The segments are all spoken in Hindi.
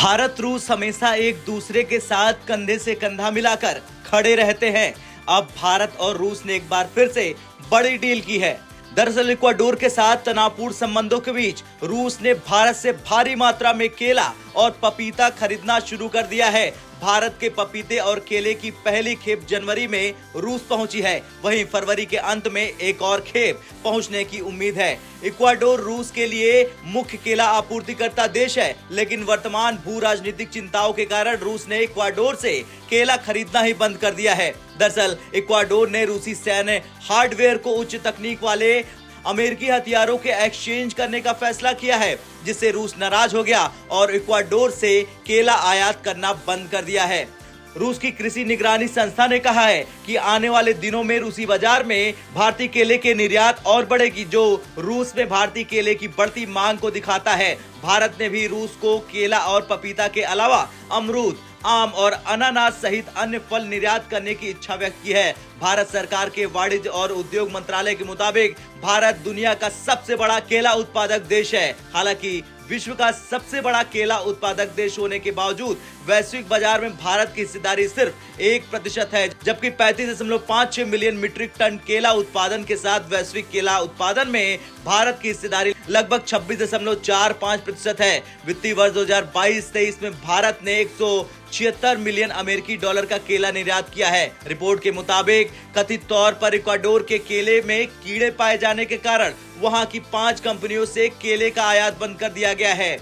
भारत रूस हमेशा एक दूसरे के साथ कंधे से कंधा मिलाकर खड़े रहते हैं। अब भारत और रूस ने एक बार फिर से बड़ी डील की है। दरअसल इक्वाडोर के साथ तनावपूर्ण संबंधों के बीच रूस ने भारत से भारी मात्रा में केला और पपीता खरीदना शुरू कर दिया है। भारत के पपीते और केले की पहली खेप जनवरी में रूस पहुंची है। वहीं फरवरी के अंत में एक और खेप पहुंचने की उम्मीद है। इक्वाडोर रूस के लिए मुख्य केला आपूर्तिकर्ता देश है, लेकिन वर्तमान भू राजनीतिक चिंताओं के कारण रूस ने इक्वाडोर से केला खरीदना ही बंद कर दिया है। दरअसल इक्वाडोर ने रूसी सैन्य हार्डवेयर को उच्च तकनीक वाले अमेरिकी हथियारों के एक्सचेंज करने का फैसला किया है, जिससे रूस नाराज हो गया और इक्वाडोर से केला आयात करना बंद कर दिया है। रूस की कृषि निगरानी संस्था ने कहा है कि आने वाले दिनों में रूसी बाजार में भारतीय केले के निर्यात और बढ़ेगी, जो रूस में भारतीय केले की बढ़ती मांग को दिखाता है। भारत ने भी रूस को केला और पपीता के अलावा अमरूद, आम और अनानास सहित अन्य फल निर्यात करने की इच्छा व्यक्त की है। भारत सरकार के वाणिज्य और उद्योग मंत्रालय के मुताबिक भारत दुनिया का सबसे बड़ा केला उत्पादक देश है। हालांकि विश्व का सबसे बड़ा केला उत्पादक देश होने के बावजूद वैश्विक बाजार में भारत की हिस्सेदारी सिर्फ 1% है, जबकि 35.56 मिलियन मीट्रिक टन केला उत्पादन के साथ वैश्विक केला उत्पादन में भारत की हिस्सेदारी लगभग 26.45% है। वित्तीय वर्ष 2022-23 में भारत ने 176 मिलियन अमेरिकी डॉलर का केला निर्यात किया है। रिपोर्ट के मुताबिक कथित तौर पर इक्वाडोर के केले में कीड़े पाए जाने के कारण वहां की 5 कंपनियों से केले का आयात बंद कर दिया गया है।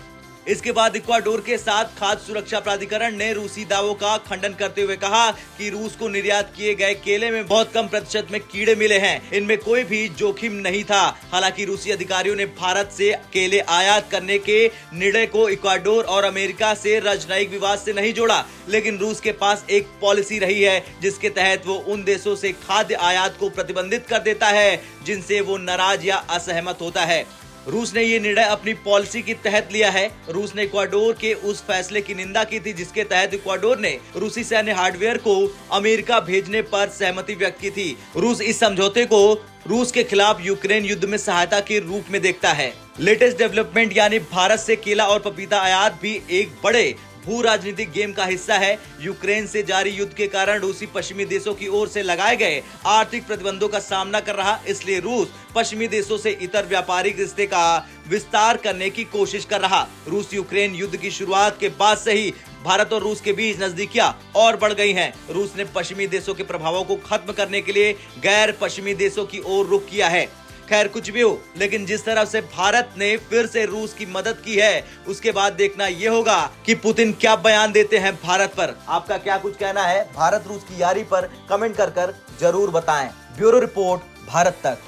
इसके बाद इक्वाडोर के साथ खाद्य सुरक्षा प्राधिकरण ने रूसी दावों का खंडन करते हुए कहा कि रूस को निर्यात किए गए केले में बहुत कम प्रतिशत में कीड़े मिले हैं, इनमें कोई भी जोखिम नहीं था। हालांकि रूसी अधिकारियों ने भारत से केले आयात करने के निर्णय को इक्वाडोर और अमेरिका से राजनयिक विवाद से नहीं जोड़ा, लेकिन रूस के पास एक पॉलिसी रही है जिसके तहत वो उन देशों से खाद्य आयात को प्रतिबंधित कर देता है जिनसे वो नाराज या असहमत होता है। रूस ने ये निर्णय अपनी पॉलिसी के तहत लिया है। रूस ने इक्वाडोर के उस फैसले की निंदा की थी जिसके तहत इक्वाडोर ने रूसी सैन्य हार्डवेयर को अमेरिका भेजने पर सहमति व्यक्त की थी। रूस इस समझौते को रूस के खिलाफ यूक्रेन युद्ध में सहायता के रूप में देखता है। लेटेस्ट डेवलपमेंट यानी भारत से केला और पपीता आयात भी एक बड़े भू राजनीतिक गेम का हिस्सा है। यूक्रेन से जारी युद्ध के कारण रूसी पश्चिमी देशों की ओर से लगाए गए आर्थिक प्रतिबंधों का सामना कर रहा, इसलिए रूस पश्चिमी देशों से इतर व्यापारिक रिश्ते का विस्तार करने की कोशिश कर रहा। रूस यूक्रेन युद्ध की शुरुआत के बाद से ही भारत और रूस के बीच नजदीकियां और बढ़ गई हैं। रूस ने पश्चिमी देशों के प्रभावों को खत्म करने के लिए गैर पश्चिमी देशों की ओर रुख किया है। खैर कुछ भी हो, लेकिन जिस तरह से भारत ने फिर से रूस की मदद की है, उसके बाद देखना ये होगा कि पुतिन क्या बयान देते हैं भारत पर। आपका क्या कुछ कहना है भारत रूस की यारी पर कमेंट कर जरूर बताएं। ब्यूरो रिपोर्ट, भारत तक।